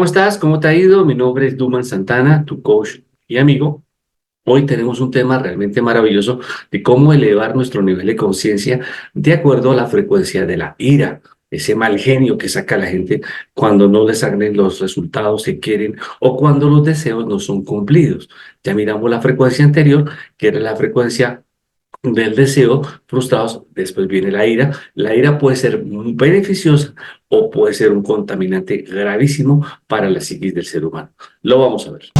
estás? ¿Cómo te ha ido? Mi nombre es Duman Santana, tu coach y amigo. Hoy tenemos un tema realmente maravilloso de cómo elevar nuestro nivel de conciencia de acuerdo a la frecuencia de la ira, ese mal genio que saca la gente cuando no les salen los resultados que quieren o cuando los deseos no son cumplidos. Ya miramos la frecuencia anterior, que era la frecuencia del deseo frustrados. Después viene la ira. La ira puede ser muy beneficiosa o puede ser un contaminante gravísimo para la psiquis del ser humano. Lo vamos a ver.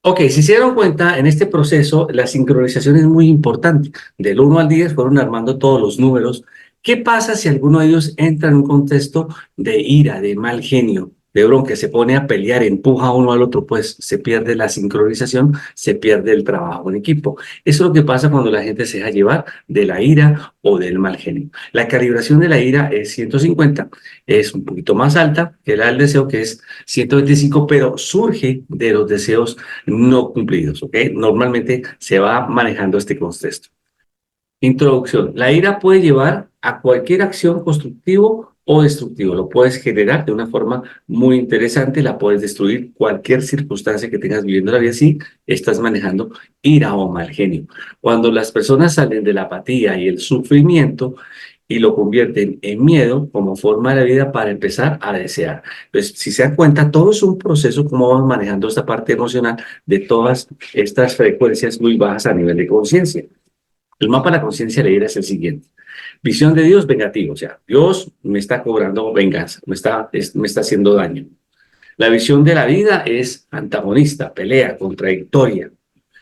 Ok, si se dieron cuenta, en este proceso la sincronización es muy importante. Del 1 al 10 fueron armando todos los números. ¿Qué pasa si alguno de ellos entra en un contexto de ira, de mal genio, de bronca, se pone a pelear, empuja uno al otro? Pues se pierde la sincronización, se pierde el trabajo en equipo. Eso es lo que pasa cuando la gente se deja llevar de la ira o del mal genio. La calibración de la ira es 150, es un poquito más alta que la del deseo, que es 125, pero surge de los deseos no cumplidos, ¿ok? Normalmente se va manejando este contexto. Introducción. La ira puede llevar a cualquier acción constructivo o destructivo. Lo puedes generar de una forma muy interesante, la puedes destruir cualquier circunstancia que tengas viviendo la vida si estás manejando ira o mal genio. Cuando las personas salen de la apatía y el sufrimiento y lo convierten en miedo como forma de la vida para empezar a desear. Pues si se dan cuenta, todo es un proceso, como vamos manejando esta parte emocional de todas estas frecuencias muy bajas a nivel de conciencia. El mapa de la conciencia de la ira es el siguiente. Visión de Dios vengativo, o sea, Dios me está cobrando venganza, me está haciendo daño. La visión de la vida es antagonista, pelea, contradictoria.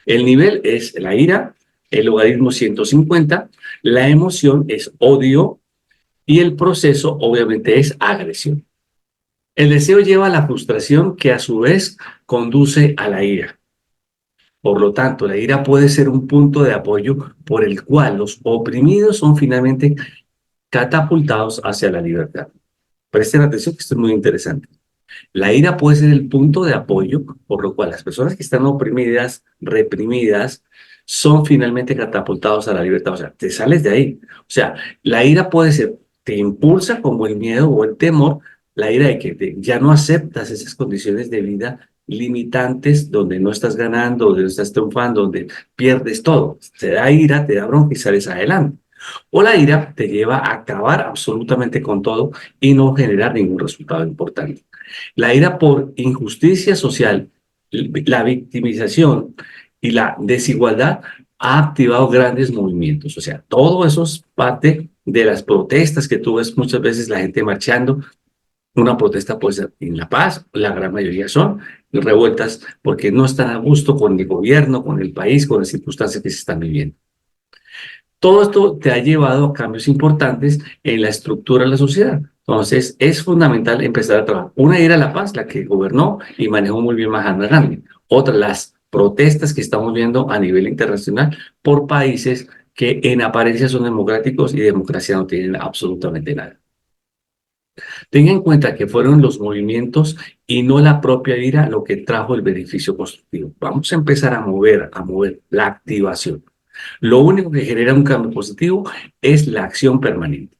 El nivel es la ira, el logaritmo 150, la emoción es odio y el proceso obviamente es agresión. El deseo lleva a la frustración que a su vez conduce a la ira. Por lo tanto, la ira puede ser un punto de apoyo por el cual los oprimidos son finalmente catapultados hacia la libertad. Presten atención que esto es muy interesante. La ira puede ser el punto de apoyo por lo cual las personas que están oprimidas, reprimidas, son finalmente catapultados a la libertad. O sea, te sales de ahí. O sea, la ira puede ser, te impulsa como el miedo o el temor, la ira de que ya no aceptas esas condiciones de vida limitantes donde no estás ganando, donde no estás triunfando, donde pierdes todo. Te da ira, te da bronca y sales adelante. O la ira te lleva a acabar absolutamente con todo y no generar ningún resultado importante. La ira por injusticia social, la victimización y la desigualdad ha activado grandes movimientos. O sea, todo eso es parte de las protestas que tú ves muchas veces la gente marchando. Una protesta puede ser en La Paz, la gran mayoría son revueltas porque no están a gusto con el gobierno, con el país, con las circunstancias que se están viviendo. Todo esto te ha llevado a cambios importantes en la estructura de la sociedad. Entonces, es fundamental empezar a trabajar. Una era La Paz, la que gobernó y manejó muy bien Mahatma Gandhi. Otra, las protestas que estamos viendo a nivel internacional por países que en apariencia son democráticos y democracia no tienen absolutamente nada. Tenga en cuenta que fueron los movimientos y no la propia ira lo que trajo el beneficio constructivo. Vamos a empezar a mover la activación. Lo único que genera un cambio positivo es la acción permanente.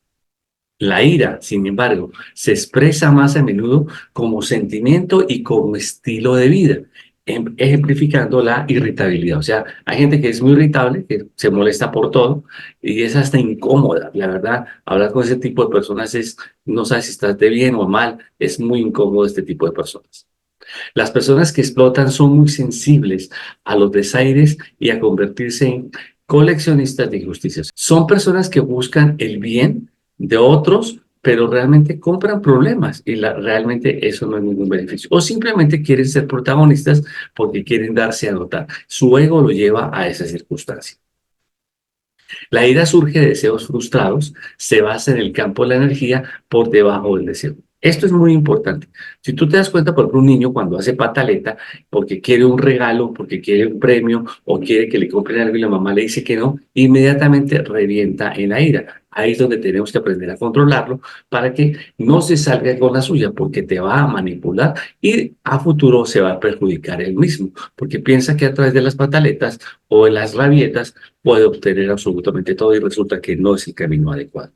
La ira, sin embargo, se expresa más a menudo como sentimiento y como estilo de vida, ejemplificando la irritabilidad. O sea, hay gente que es muy irritable, que se molesta por todo y es hasta incómoda. La verdad, hablar con ese tipo de personas es, no sabes si estás de bien o mal, es muy incómodo este tipo de personas. Las personas que explotan son muy sensibles a los desaires y a convertirse en coleccionistas de injusticias. Son personas que buscan el bien de otros, pero realmente compran problemas y realmente eso no es ningún beneficio. O simplemente quieren ser protagonistas porque quieren darse a notar. Su ego lo lleva a esa circunstancia. La ira surge de deseos frustrados, se basa en el campo de la energía por debajo del deseo. Esto es muy importante. Si tú te das cuenta, por ejemplo, un niño cuando hace pataleta porque quiere un regalo, porque quiere un premio o quiere que le compren algo y la mamá le dice que no, inmediatamente revienta en la ira. Ahí es donde tenemos que aprender a controlarlo para que no se salga con la suya porque te va a manipular y a futuro se va a perjudicar él mismo porque piensa que a través de las pataletas o de las rabietas puede obtener absolutamente todo y resulta que no es el camino adecuado.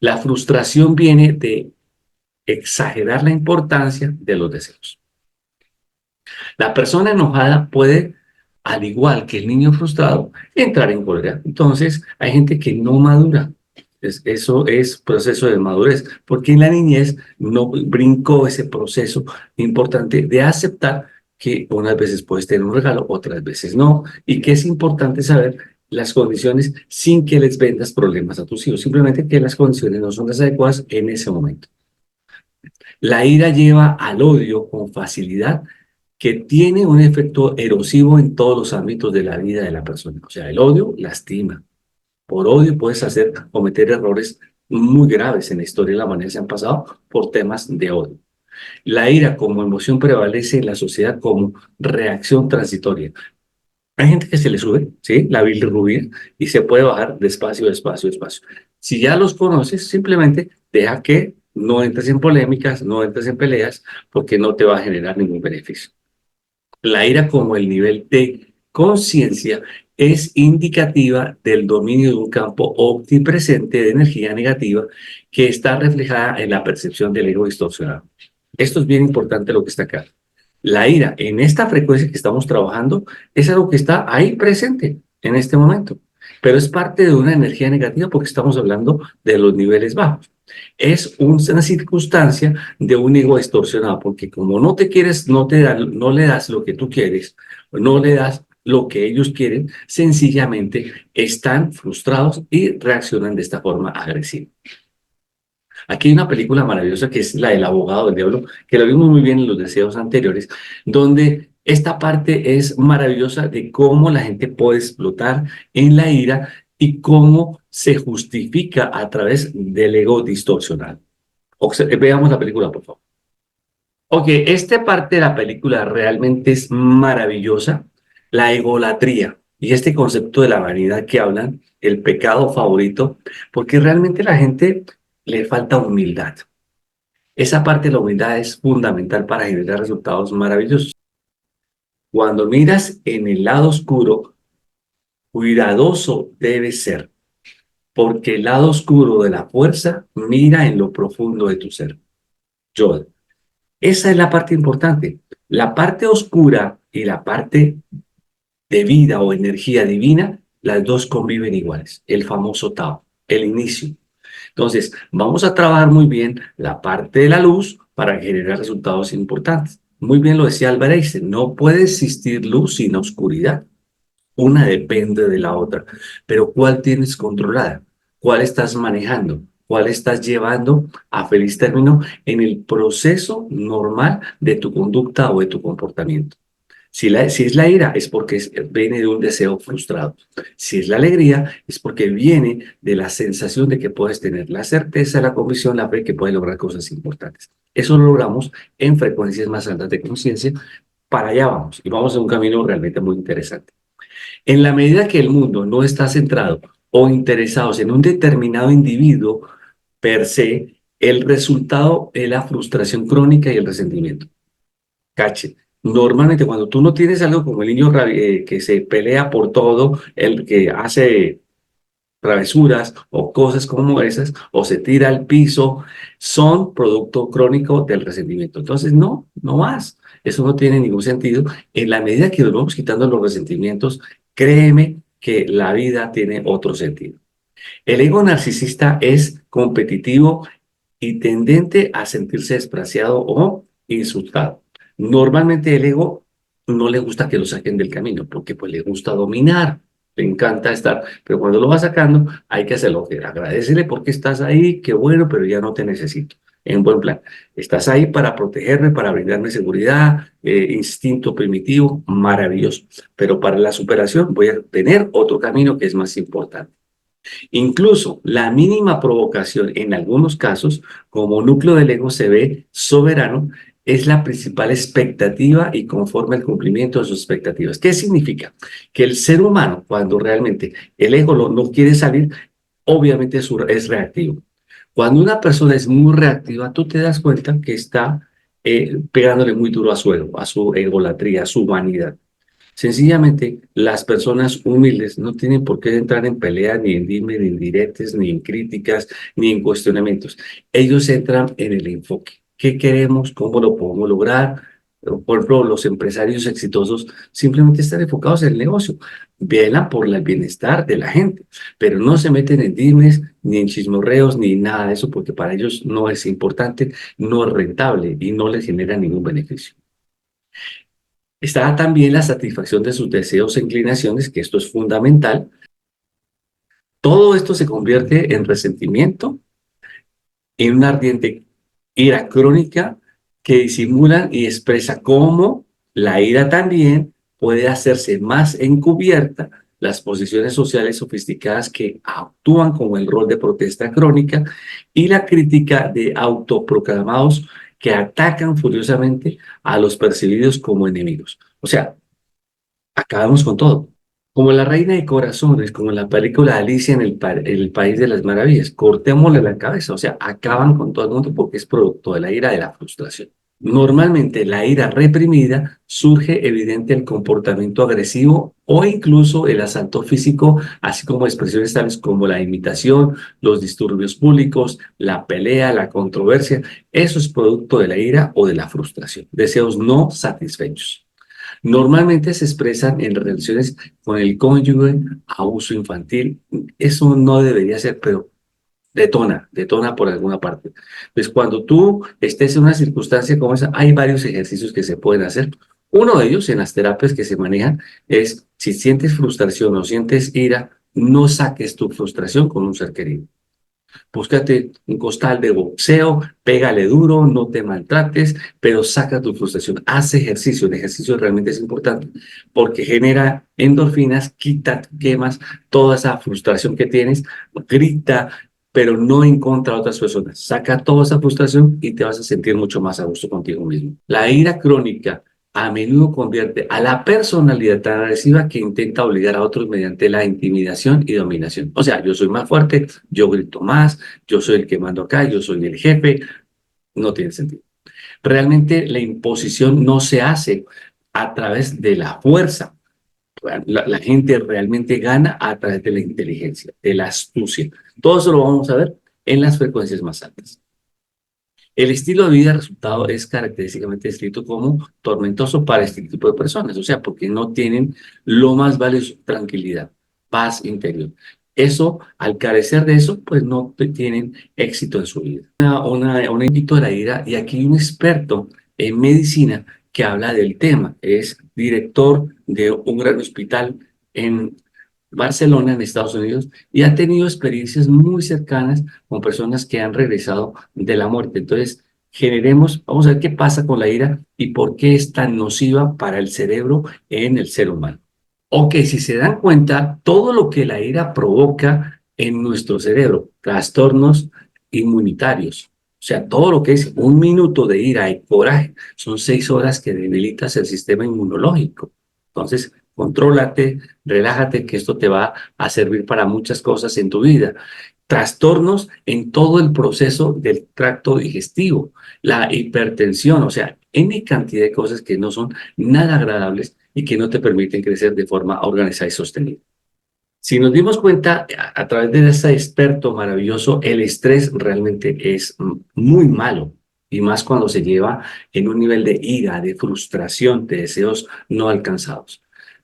La frustración viene de exagerar la importancia de los deseos. La persona enojada puede, al igual que el niño frustrado, entrar en cólera. Entonces, hay gente que no madura. Eso es proceso de madurez, porque en la niñez no brincó ese proceso importante de aceptar que unas veces puedes tener un regalo, otras veces no, y que es importante saber las condiciones sin que les vendas problemas a tus hijos, simplemente que las condiciones no son las adecuadas en ese momento. La ira lleva al odio con facilidad que tiene un efecto erosivo en todos los ámbitos de la vida de la persona. O sea, el odio lastima. Por odio puedes cometer errores muy graves en la historia de la humanidad se han pasado por temas de odio. La ira como emoción prevalece en la sociedad como reacción transitoria. Hay gente que se le sube, ¿sí? La bilirrubina y se puede bajar despacio, despacio, despacio. Si ya los conoces, simplemente deja que no entres en polémicas, no entres en peleas, porque no te va a generar ningún beneficio. La ira como el nivel de conciencia es indicativa del dominio de un campo omnipresente de energía negativa que está reflejada en la percepción del ego distorsionado. Esto es bien importante lo que está acá. La ira en esta frecuencia que estamos trabajando es algo que está ahí presente en este momento, pero es parte de una energía negativa porque estamos hablando de los niveles bajos. Es una circunstancia de un ego distorsionado, porque como no te quieres, no le das lo que tú quieres, no le das lo que ellos quieren, sencillamente están frustrados y reaccionan de esta forma agresiva. Aquí hay una película maravillosa que es la del abogado del diablo, que lo vimos muy bien en los deseos anteriores, donde esta parte es maravillosa de cómo la gente puede explotar en la ira y cómo se justifica a través del ego distorsionado. Veamos la película, por favor. Ok, esta parte de la película realmente es maravillosa, la egolatría y este concepto de la vanidad que hablan, el pecado favorito, porque realmente la gente le falta humildad. Esa parte de la humildad es fundamental para generar resultados maravillosos. Cuando miras en el lado oscuro, cuidadoso debes ser, porque el lado oscuro de la fuerza mira en lo profundo de tu ser. Yo. Esa es la parte importante. La parte oscura y la parte de vida o energía divina, las dos conviven iguales. El famoso Tao, el inicio. Entonces, vamos a trabajar muy bien la parte de la luz para generar resultados importantes. Muy bien lo decía Albert Einstein, no puede existir luz sin oscuridad. Una depende de la otra. Pero ¿cuál tienes controlada? ¿Cuál estás manejando? ¿Cuál estás llevando a feliz término en el proceso normal de tu conducta o de tu comportamiento? Si es la ira, es porque viene de un deseo frustrado. Si es la alegría, es porque viene de la sensación de que puedes tener la certeza, la convicción, la fe que puedes lograr cosas importantes. Eso lo logramos en frecuencias más altas de conciencia para allá vamos y vamos en un camino realmente muy interesante. En la medida que el mundo no está centrado o interesados en un determinado individuo per se, el resultado es la frustración crónica y el resentimiento. Cache. Normalmente cuando tú no tienes algo como el niño que se pelea por todo, el que hace travesuras o cosas como esas, o se tira al piso, son producto crónico del resentimiento. Entonces, no más. Eso no tiene ningún sentido. En la medida que nos vamos quitando los resentimientos, créeme que la vida tiene otro sentido. El ego narcisista es competitivo y tendente a sentirse despreciado o insultado. Normalmente el ego no le gusta que lo saquen del camino porque pues le gusta dominar, le encanta estar, pero cuando lo va sacando hay que hacerlo. Agradecele porque estás ahí, qué bueno, pero ya no te necesito. En buen plan, estás ahí para protegerme, para brindarme seguridad, instinto primitivo, maravilloso. Pero para la superación voy a tener otro camino que es más importante. Incluso la mínima provocación en algunos casos, como núcleo del ego se ve soberano, es la principal expectativa y conforme al cumplimiento de sus expectativas. ¿Qué significa? Que el ser humano, cuando realmente el ego no quiere salir, obviamente es reactivo. Cuando una persona es muy reactiva, tú te das cuenta que está pegándole muy duro a su ego, a su egolatría, a su vanidad. Sencillamente, las personas humildes no tienen por qué entrar en peleas, ni en dime, ni en diretes, ni en críticas, ni en cuestionamientos. Ellos entran en el enfoque. ¿Qué queremos? ¿Cómo lo podemos lograr? Por ejemplo, los empresarios exitosos simplemente están enfocados en el negocio. Velan por el bienestar de la gente, pero no se meten en dimes, ni en chismorreos, ni nada de eso, porque para ellos no es importante, no es rentable y no les genera ningún beneficio. Está también la satisfacción de sus deseos e inclinaciones, que esto es fundamental. Todo esto se convierte en resentimiento, en una ardiente ira crónica que disimula y expresa cómo la ira también puede hacerse más encubierta. Las posiciones sociales sofisticadas que actúan como el rol de protesta crónica y la crítica de autoproclamados que atacan furiosamente a los percibidos como enemigos. O sea, acabamos con todo. Como la reina de corazones, como en la película Alicia en el País de las Maravillas, cortémosle la cabeza, o sea, acaban con todo el mundo porque es producto de la ira, de la frustración. Normalmente la ira reprimida surge evidente el comportamiento agresivo o incluso el asalto físico, así como expresiones tales como la imitación, los disturbios públicos, la pelea, la controversia. Eso es producto de la ira o de la frustración, deseos no satisfechos. Normalmente se expresan en relaciones con el cónyuge, abuso infantil. Eso no debería ser, pero detona por alguna parte. Pues cuando tú estés en una circunstancia como esa, hay varios ejercicios que se pueden hacer. Uno de ellos en las terapias que se manejan es si sientes frustración o sientes ira, no saques tu frustración con un ser querido. Búscate un costal de boxeo, pégale duro, no te maltrates, pero saca tu frustración. Haz ejercicio. El ejercicio realmente es importante porque genera endorfinas, quita, quemas toda esa frustración que tienes, grita, pero no en contra de otras personas. Saca toda esa frustración y te vas a sentir mucho más a gusto contigo mismo. La ira crónica a menudo convierte a la personalidad tan agresiva que intenta obligar a otros mediante la intimidación y dominación. O sea, yo soy más fuerte, yo grito más, yo soy el que mando acá, yo soy el jefe. No tiene sentido. Realmente la imposición no se hace a través de la fuerza. La gente realmente gana a través de la inteligencia, de la astucia. Todo eso lo vamos a ver en las frecuencias más altas. El estilo de vida resultado es característicamente descrito como tormentoso para este tipo de personas, o sea, porque no tienen lo más valioso, tranquilidad, paz interior. Eso, al carecer de eso, pues no tienen éxito en su vida. Un éxito de la ira, y aquí hay un experto en medicina que habla del tema, es director de un gran hospital en Barcelona, en Estados Unidos, y ha tenido experiencias muy cercanas con personas que han regresado de la muerte. Entonces, vamos a ver qué pasa con la ira y por qué es tan nociva para el cerebro en el ser humano. Ok, si se dan cuenta, todo lo que la ira provoca en nuestro cerebro, trastornos inmunitarios, O sea, todo lo que es un minuto de ira y coraje son 6 horas que debilitas el sistema inmunológico. Entonces, contrólate, relájate, que esto te va a servir para muchas cosas en tu vida. Trastornos en todo el proceso del tracto digestivo, la hipertensión, o sea, N cantidad de cosas que no son nada agradables y que no te permiten crecer de forma organizada y sostenida. Si nos dimos cuenta a través de este experto maravilloso, el estrés realmente es muy malo y más cuando se lleva en un nivel de ira, de frustración, de deseos no alcanzados.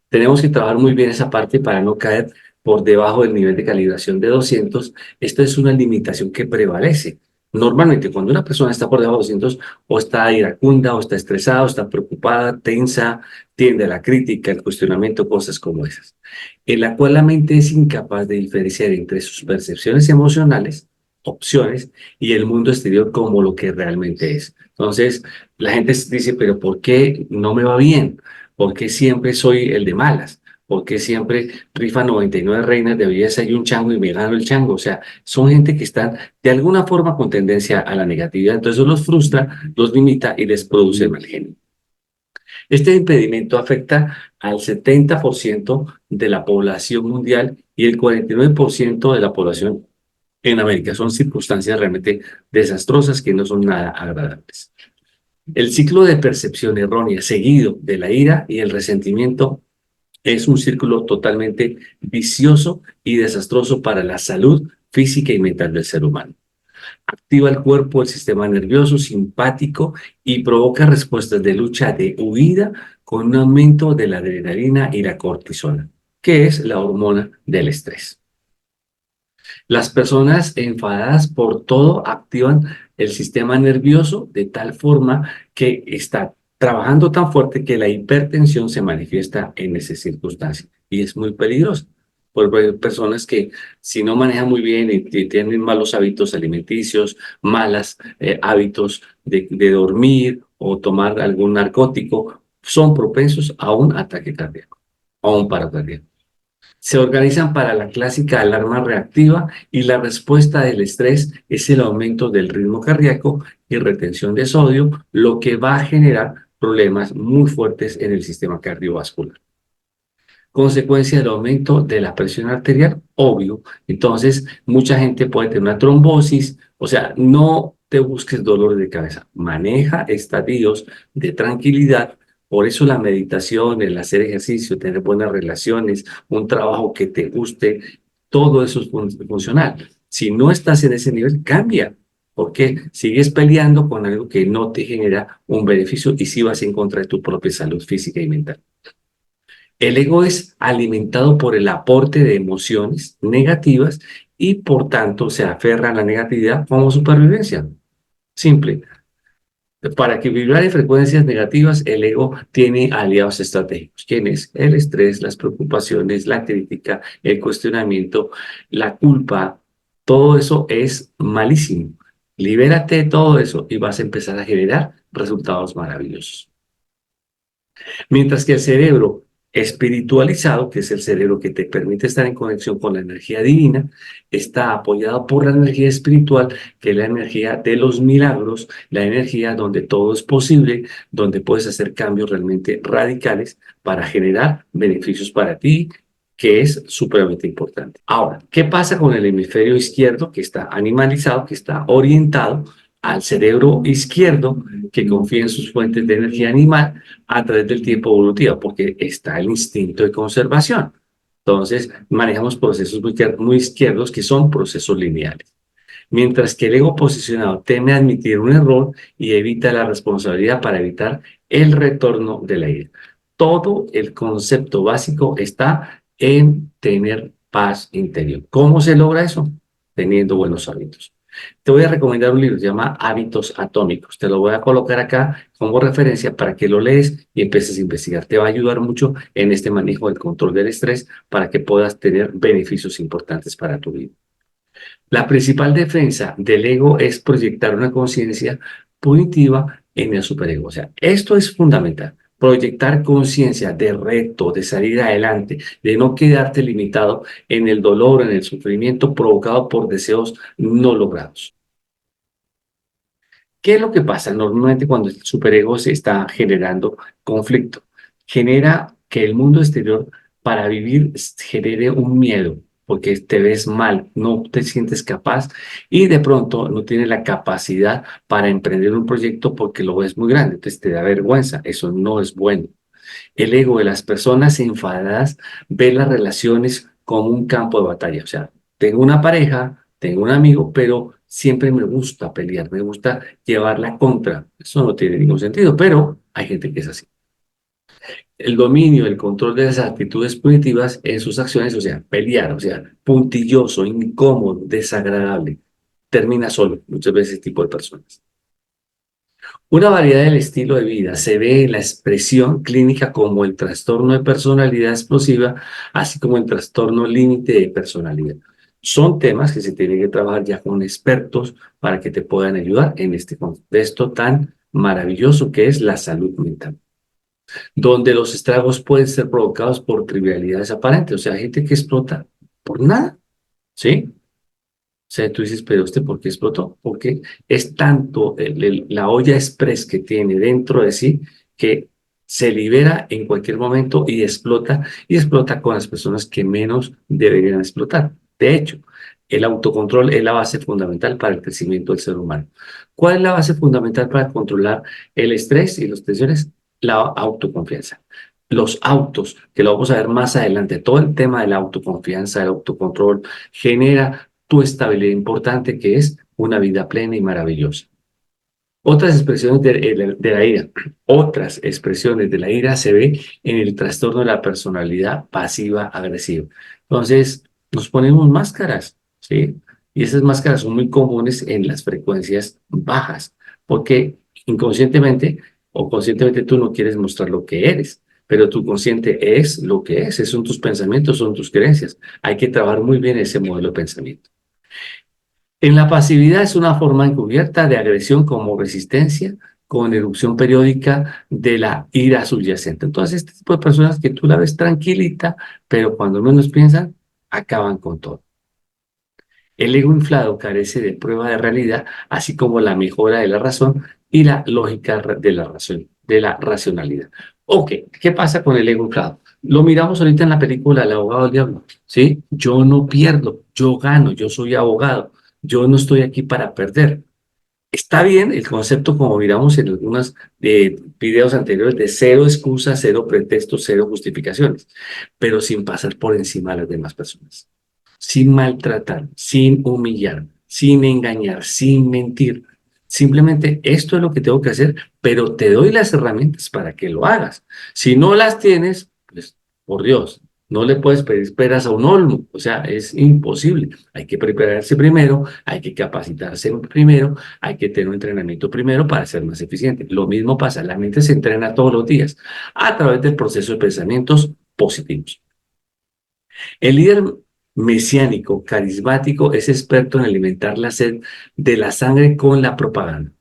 Tenemos que trabajar muy bien esa parte para no caer por debajo del nivel de calibración de 200. Esto es una limitación que prevalece. Normalmente, cuando una persona está por debajo de 200, o está iracunda, o está estresada, o está preocupada, tensa, tiende a la crítica, el cuestionamiento, cosas como esas, en la cual la mente es incapaz de diferenciar entre sus percepciones emocionales, opciones, y el mundo exterior como lo que realmente es. Entonces, la gente dice, pero ¿por qué no me va bien? ¿Por qué siempre soy el de malas? ¿Por qué siempre rifa 99 reinas de belleza y un chango y me gano el chango? O sea, son gente que están de alguna forma con tendencia a la negatividad. Entonces eso los frustra, los limita y les produce mal genio. Este impedimento afecta al 70% de la población mundial y el 49% de la población en América. Son circunstancias realmente desastrosas que no son nada agradables. El ciclo de percepción errónea seguido de la ira y el resentimiento es un círculo totalmente vicioso y desastroso para la salud física y mental del ser humano. Activa el cuerpo, el sistema nervioso simpático y provoca respuestas de lucha, de huida, con un aumento de la adrenalina y la cortisona, que es la hormona del estrés. Las personas enfadadas por todo activan el sistema nervioso de tal forma que está trabajando tan fuerte que la hipertensión se manifiesta en esa circunstancia y es muy peligroso. Porque hay personas que si no manejan muy bien y tienen malos hábitos alimenticios, malos hábitos de dormir o tomar algún narcótico, son propensos a un ataque cardíaco, a un paro cardíaco. Se organizan para la clásica alarma reactiva y la respuesta del estrés es el aumento del ritmo cardíaco y retención de sodio, lo que va a generar problemas muy fuertes en el sistema cardiovascular. Consecuencia del aumento de la presión arterial, obvio. Entonces, mucha gente puede tener una trombosis, o sea, no te busques dolor de cabeza, maneja estadios de tranquilidad. Por eso la meditación, el hacer ejercicio, tener buenas relaciones, un trabajo que te guste, todo eso es funcional. Si no estás en ese nivel, cambia, porque sigues peleando con algo que no te genera un beneficio y si vas en contra de tu propia salud física y mental. El ego es alimentado por el aporte de emociones negativas y por tanto se aferra a la negatividad como supervivencia. Simple. Para que vibrar en frecuencias negativas, el ego tiene aliados estratégicos. ¿Quién es? El estrés, las preocupaciones, la crítica, el cuestionamiento, la culpa. Todo eso es malísimo. Libérate de todo eso y vas a empezar a generar resultados maravillosos. Mientras que el cerebro espiritualizado, que es el cerebro que te permite estar en conexión con la energía divina, está apoyado por la energía espiritual, que es la energía de los milagros, la energía donde todo es posible, donde puedes hacer cambios realmente radicales para generar beneficios para ti, que es supremamente importante. Ahora, ¿qué pasa con el hemisferio izquierdo que está animalizado, que está orientado al cerebro izquierdo, que confía en sus fuentes de energía animal a través del tiempo evolutivo, porque está el instinto de conservación? Entonces, manejamos procesos muy izquierdos que son procesos lineales. Mientras que el ego posicionado teme admitir un error y evita la responsabilidad para evitar el retorno de la ira. Todo el concepto básico está en tener paz interior. ¿Cómo se logra eso? Teniendo buenos hábitos. Te voy a recomendar un libro, se llama Hábitos Atómicos. Te lo voy a colocar acá como referencia para que lo lees y empieces a investigar. Te va a ayudar mucho en este manejo del control del estrés para que puedas tener beneficios importantes para tu vida. La principal defensa del ego es proyectar una conciencia punitiva en el superego. O sea, esto es fundamental. Proyectar conciencia de reto, de salir adelante, de no quedarte limitado en el dolor, en el sufrimiento provocado por deseos no logrados. ¿Qué es lo que pasa normalmente cuando el superego se está generando conflicto? Genera que el mundo exterior para vivir genere un miedo, porque te ves mal, no te sientes capaz y de pronto no tienes la capacidad para emprender un proyecto porque lo ves muy grande, entonces te da vergüenza, eso no es bueno. El ego de las personas enfadadas ve las relaciones como un campo de batalla. O sea, tengo una pareja, tengo un amigo, pero siempre me gusta pelear, me gusta llevarla contra. Eso no tiene ningún sentido, pero hay gente que es así. El dominio, el control de las actitudes punitivas en sus acciones, o sea, pelear, o sea, puntilloso, incómodo, desagradable, termina solo muchas veces este tipo de personas. Una variedad del estilo de vida se ve en la expresión clínica como el trastorno de personalidad explosiva, así como el trastorno límite de personalidad. Son temas que se tienen que trabajar ya con expertos para que te puedan ayudar en este contexto tan maravilloso que es la salud mental, donde los estragos pueden ser provocados por trivialidades aparentes, o sea, gente que explota por nada, ¿sí? O sea, tú dices, pero ¿por qué explotó? Porque es tanto la olla express que tiene dentro de sí que se libera en cualquier momento y explota con las personas que menos deberían explotar. De hecho, el autocontrol es la base fundamental para el crecimiento del ser humano. ¿Cuál es la base fundamental para controlar el estrés y las tensiones? La autoconfianza. Los autos, que lo vamos a ver más adelante, todo el tema de la autoconfianza, el autocontrol, genera tu estabilidad importante, que es una vida plena y maravillosa. Otras expresiones de la ira, otras expresiones de la ira se ve en el trastorno de la personalidad pasiva-agresiva. Entonces, nos ponemos máscaras, ¿sí? Y esas máscaras son muy comunes en las frecuencias bajas, porque inconscientemente o conscientemente tú no quieres mostrar lo que eres, pero tu consciente es lo que es, esos son tus pensamientos, son tus creencias. Hay que trabajar muy bien ese modelo de pensamiento. En la pasividad es una forma encubierta de agresión como resistencia con erupción periódica de la ira subyacente. Entonces, este tipo de personas que tú la ves tranquilita, pero cuando menos piensan, acaban con todo. El ego inflado carece de prueba de realidad, así como la mejora de la razón y la lógica de la razón, de la racionalidad. Ok, ¿qué pasa con el ego inflado? Lo miramos ahorita en la película El abogado del diablo, ¿sí? Yo no pierdo, yo gano, yo soy abogado, yo no estoy aquí para perder. Está bien el concepto, como miramos en algunos videos anteriores, de cero excusas, cero pretextos, cero justificaciones, pero sin pasar por encima de las demás personas, sin maltratar, sin humillar, sin engañar, sin mentir. Simplemente esto es lo que tengo que hacer, pero te doy las herramientas para que lo hagas. Si no las tienes, pues por Dios, no le puedes pedir peras a un olmo, o sea, es imposible. Hay que prepararse primero, hay que capacitarse primero, hay que tener un entrenamiento primero para ser más eficiente. Lo mismo pasa, la mente se entrena todos los días a través del proceso de pensamientos positivos. El líder mesiánico, carismático, es experto en alimentar la sed de la sangre con la propaganda.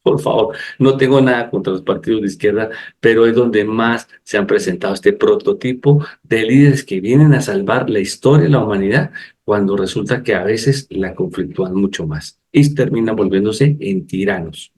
Por favor, no tengo nada contra los partidos de izquierda, pero es donde más se han presentado este prototipo de líderes que vienen a salvar la historia de la humanidad cuando resulta que a veces la conflictúan mucho más y terminan volviéndose en tiranos.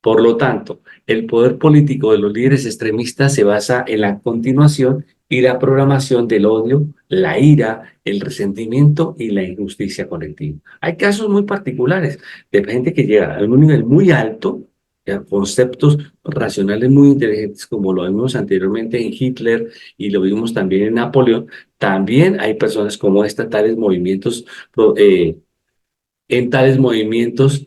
Por lo tanto, el poder político de los líderes extremistas se basa en la continuación y la programación del odio, la ira, el resentimiento y la injusticia colectiva. Hay casos muy particulares de gente que llega a un nivel muy alto, a conceptos racionales muy inteligentes, como lo vimos anteriormente en Hitler y lo vimos también en Napoleón. También hay personas como esta, tales movimientos, en tales movimientos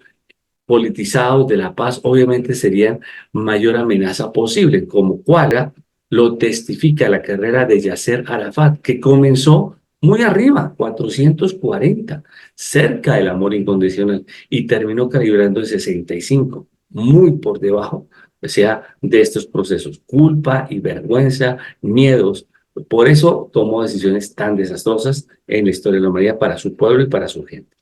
politizados de la paz, obviamente serían mayor amenaza posible, como cual lo testifica la carrera de Yasser Arafat, que comenzó muy arriba, 440, cerca del amor incondicional, y terminó calibrando en 65, muy por debajo, o sea, de estos procesos, culpa y vergüenza, miedos. Por eso tomó decisiones tan desastrosas en la historia de la humanidad para su pueblo y para su gente.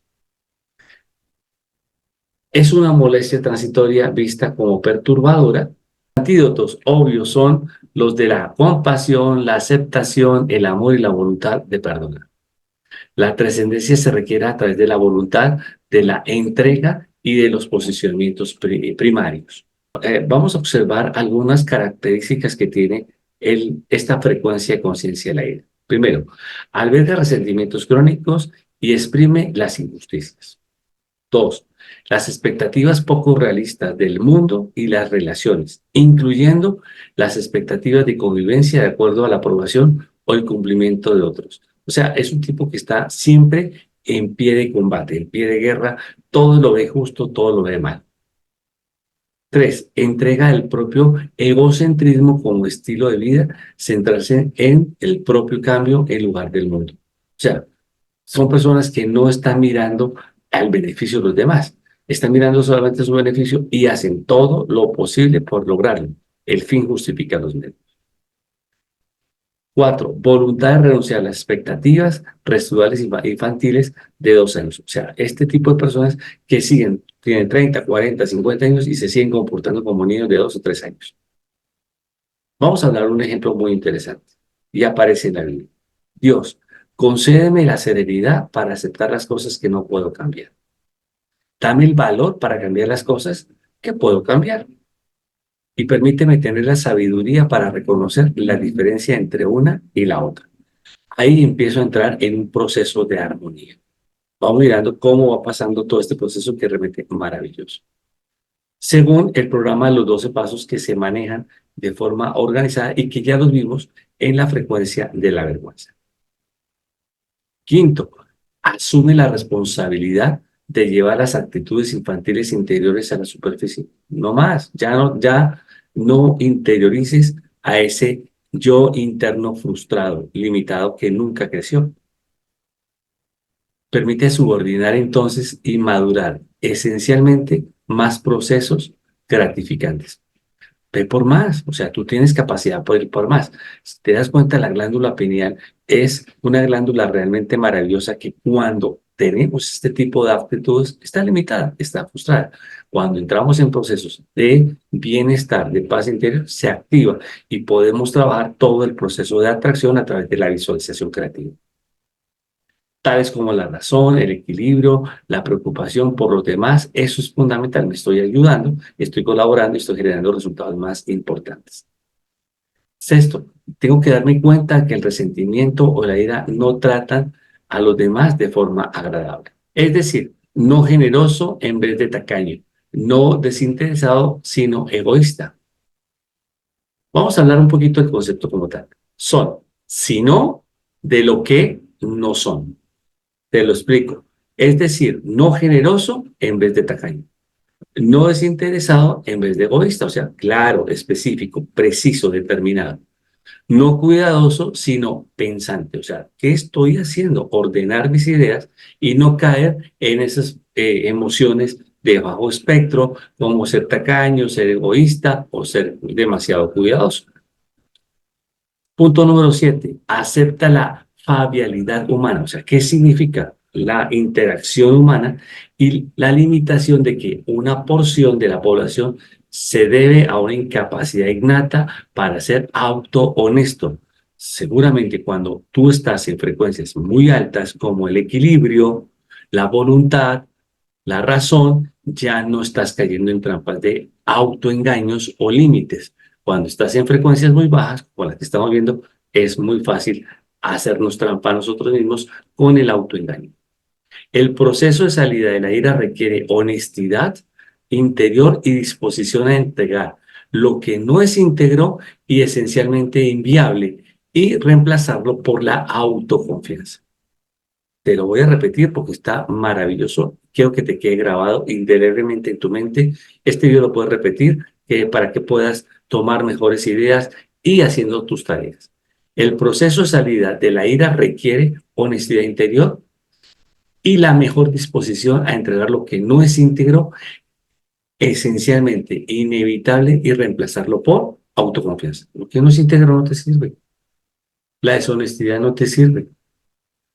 Es una molestia transitoria vista como perturbadora. Antídotos obvios son los de la compasión, la aceptación, el amor y la voluntad de perdonar. La trascendencia se requiere a través de la voluntad, de la entrega y de los posicionamientos primarios. Vamos a observar algunas características que tiene esta frecuencia de conciencia de la ira. Primero, alberga resentimientos crónicos y exprime las injusticias. Dos, las expectativas poco realistas del mundo y las relaciones, incluyendo las expectativas de convivencia de acuerdo a la aprobación o el cumplimiento de otros. O sea, es un tipo que está siempre en pie de combate, en pie de guerra, todo lo ve justo, todo lo ve mal. Tres, entrega el propio egocentrismo como estilo de vida, centrarse en el propio cambio en lugar del mundo. O sea, son personas que no están mirando al beneficio de los demás, están mirando solamente su beneficio y hacen todo lo posible por lograrlo. El fin justifica los medios. Cuatro, voluntad de renunciar a las expectativas residuales infantiles de 2 años. O sea, este tipo de personas que tienen 30, 40, 50 años y se siguen comportando como niños de 2 o 3 años. Vamos a hablar de un ejemplo muy interesante y aparece en la Biblia. Dios, concédeme la serenidad para aceptar las cosas que no puedo cambiar. Dame el valor para cambiar las cosas que puedo cambiar. Y permíteme tener la sabiduría para reconocer la diferencia entre una y la otra. Ahí empiezo a entrar en un proceso de armonía. Vamos mirando cómo va pasando todo este proceso que es realmente maravilloso. Según el programa de los 12 pasos que se manejan de forma organizada y que ya los vimos en la frecuencia de la vergüenza. Quinto, asume la responsabilidad de llevar las actitudes infantiles interiores a la superficie. No más, ya no interiorices a ese yo interno frustrado, limitado, que nunca creció. Permite subordinar entonces y madurar esencialmente más procesos gratificantes. Ve por más, o sea, tú tienes capacidad por ir por más. Si te das cuenta, la glándula pineal es una glándula realmente maravillosa que cuando tenemos este tipo de aptitudes está limitada, está frustrada. Cuando entramos en procesos de bienestar, de paz interior, se activa y podemos trabajar todo el proceso de atracción a través de la visualización creativa, tales como la razón, el equilibrio, la preocupación por los demás. Eso es fundamental. Me estoy ayudando, estoy colaborando y estoy generando resultados más importantes. Sexto, tengo que darme cuenta que el resentimiento o la ira no tratan a los demás de forma agradable. Es decir, no generoso en vez de tacaño, no desinteresado, sino egoísta. Vamos a hablar un poquito del concepto como tal. Son, sino de lo que no son. Te lo explico. Es decir, no generoso en vez de tacaño. No desinteresado en vez de egoísta. O sea, claro, específico, preciso, determinado. No cuidadoso, sino pensante. O sea, ¿qué estoy haciendo? Ordenar mis ideas y no caer en esas emociones de bajo espectro, como ser tacaño, ser egoísta o ser demasiado cuidadoso. Punto número 7, acepta la fabialidad humana. O sea, ¿qué significa? La interacción humana y la limitación de que una porción de la población se debe a una incapacidad innata para ser auto-honesto. Seguramente cuando tú estás en frecuencias muy altas como el equilibrio, la voluntad, la razón, ya no estás cayendo en trampas de autoengaños o límites. Cuando estás en frecuencias muy bajas, como las que estamos viendo, es muy fácil hacernos trampa a nosotros mismos con el autoengaño. El proceso de salida de la ira requiere honestidad interior y disposición a entregar lo que no es íntegro y esencialmente inviable y reemplazarlo por la autoconfianza. Te lo voy a repetir porque está maravilloso. Quiero que te quede grabado indeleblemente en tu mente. Este video lo puedes repetir para que puedas tomar mejores ideas y haciendo tus tareas. El proceso de salida de la ira requiere honestidad interior y la mejor disposición a entregar lo que no es íntegro, esencialmente inevitable, y reemplazarlo por autoconfianza. Lo que no es íntegro no te sirve. La deshonestidad no te sirve.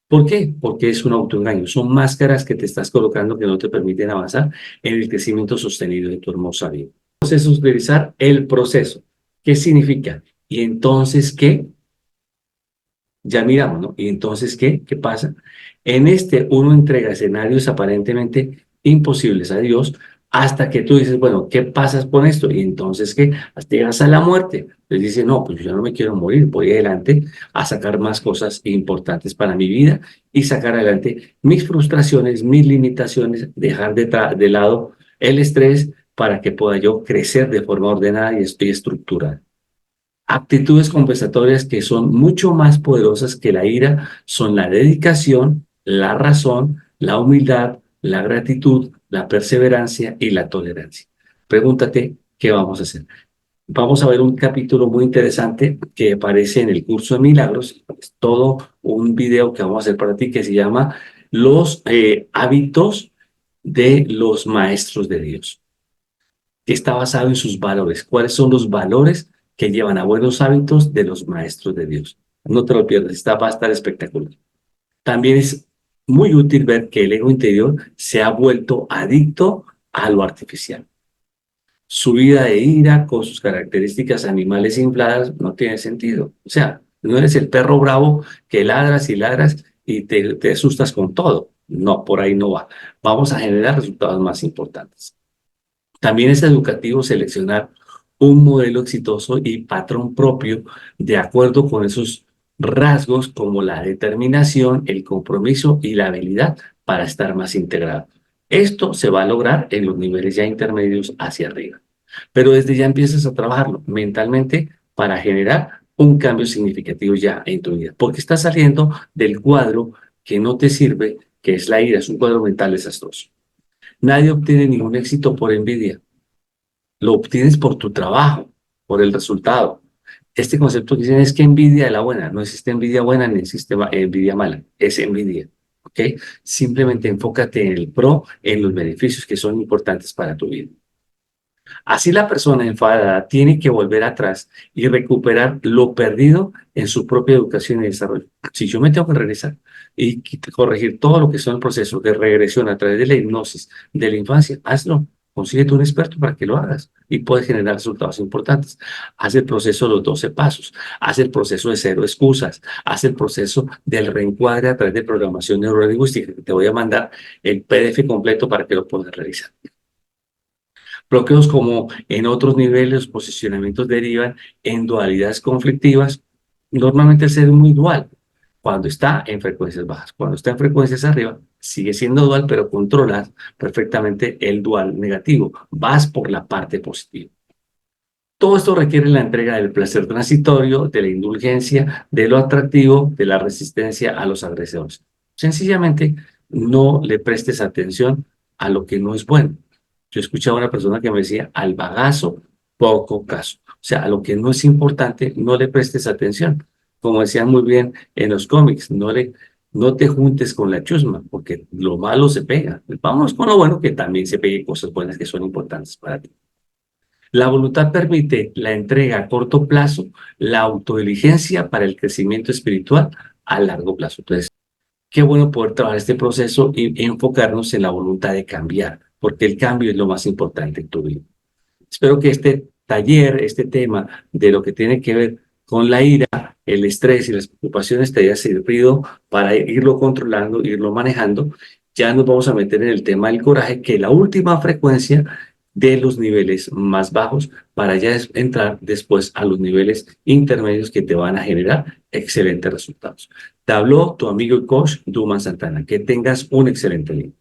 ¿Por qué? Porque es un autoengaño. Son máscaras que te estás colocando que no te permiten avanzar en el crecimiento sostenido de tu hermosa vida. Entonces, utilizar el proceso. ¿Qué significa? ¿Y entonces qué? Ya miramos, ¿no? ¿Y entonces qué? ¿Qué pasa? En este uno entrega escenarios aparentemente imposibles a Dios, hasta que tú dices, bueno, ¿qué pasas con esto? Y entonces, ¿qué? Hasta llegas a la muerte. Entonces dice, no, pues yo no me quiero morir, voy adelante a sacar más cosas importantes para mi vida y sacar adelante mis frustraciones, mis limitaciones, dejar de lado el estrés para que pueda yo crecer de forma ordenada y estoy estructurada. Actitudes compensatorias que son mucho más poderosas que la ira son la dedicación, la razón, la humildad, la gratitud, la perseverancia y la tolerancia. Pregúntate, ¿qué vamos a hacer? Vamos a ver un capítulo muy interesante que aparece en el curso de milagros. Es todo un video que vamos a hacer para ti que se llama Los hábitos de los maestros de Dios, que está basado en sus valores. ¿Cuáles son los valores que llevan a buenos hábitos de los maestros de Dios? No te lo pierdas, va a estar espectacular. También es muy útil ver que el ego interior se ha vuelto adicto a lo artificial. Su vida de ira con sus características animales infladas no tiene sentido. O sea, no eres el perro bravo que ladras y ladras y te asustas con todo. No, por ahí no va. Vamos a generar resultados más importantes. También es educativo seleccionar un modelo exitoso y patrón propio de acuerdo con esos rasgos como la determinación, el compromiso y la habilidad para estar más integrado. Esto se va a lograr en los niveles ya intermedios hacia arriba, pero desde ya empiezas a trabajarlo mentalmente para generar un cambio significativo ya en tu vida, porque estás saliendo del cuadro que no te sirve, que es la ira, es un cuadro mental desastroso. Nadie obtiene ningún éxito por envidia, lo obtienes por tu trabajo, por el resultado. Este concepto que dicen es que envidia es la buena, no existe envidia buena ni existe envidia mala, es envidia. ¿Ok? Simplemente enfócate en el pro, en los beneficios que son importantes para tu vida. Así la persona enfadada tiene que volver atrás y recuperar lo perdido en su propia educación y desarrollo. Si yo me tengo que regresar y corregir todo lo que son el proceso de regresión a través de la hipnosis de la infancia, hazlo. Consíguete un experto para que lo hagas y puedes generar resultados importantes. Haz el proceso de los 12 pasos, haz el proceso de cero excusas, haz el proceso del reencuadre a través de programación neurolingüística. Te voy a mandar el PDF completo para que lo puedas realizar. Bloqueos como en otros niveles, los posicionamientos derivan en dualidades conflictivas. Normalmente el ser es muy dual cuando está en frecuencias bajas. Cuando está en frecuencias arriba, sigue siendo dual, pero controlas perfectamente el dual negativo. Vas por la parte positiva. Todo esto requiere la entrega del placer transitorio, de la indulgencia, de lo atractivo, de la resistencia a los agresores. Sencillamente, no le prestes atención a lo que no es bueno. Yo escuchaba a una persona que me decía, al bagazo, poco caso. O sea, a lo que no es importante, no le prestes atención. Como decían muy bien en los cómics, no te juntes con la chusma, porque lo malo se pega. Vamos con lo bueno, que también se pegue cosas buenas que son importantes para ti. La voluntad permite la entrega a corto plazo, la autodiligencia para el crecimiento espiritual a largo plazo. Entonces, qué bueno poder trabajar este proceso y enfocarnos en la voluntad de cambiar, porque el cambio es lo más importante en tu vida. Espero que este taller, este tema de lo que tiene que ver con la ira, el estrés y las preocupaciones te haya servido para irlo controlando, irlo manejando. Ya nos vamos a meter en el tema del coraje, que es la última frecuencia de los niveles más bajos para ya entrar después a los niveles intermedios que te van a generar excelentes resultados. Te habló tu amigo y coach Duman Santana. Que tengas un excelente día.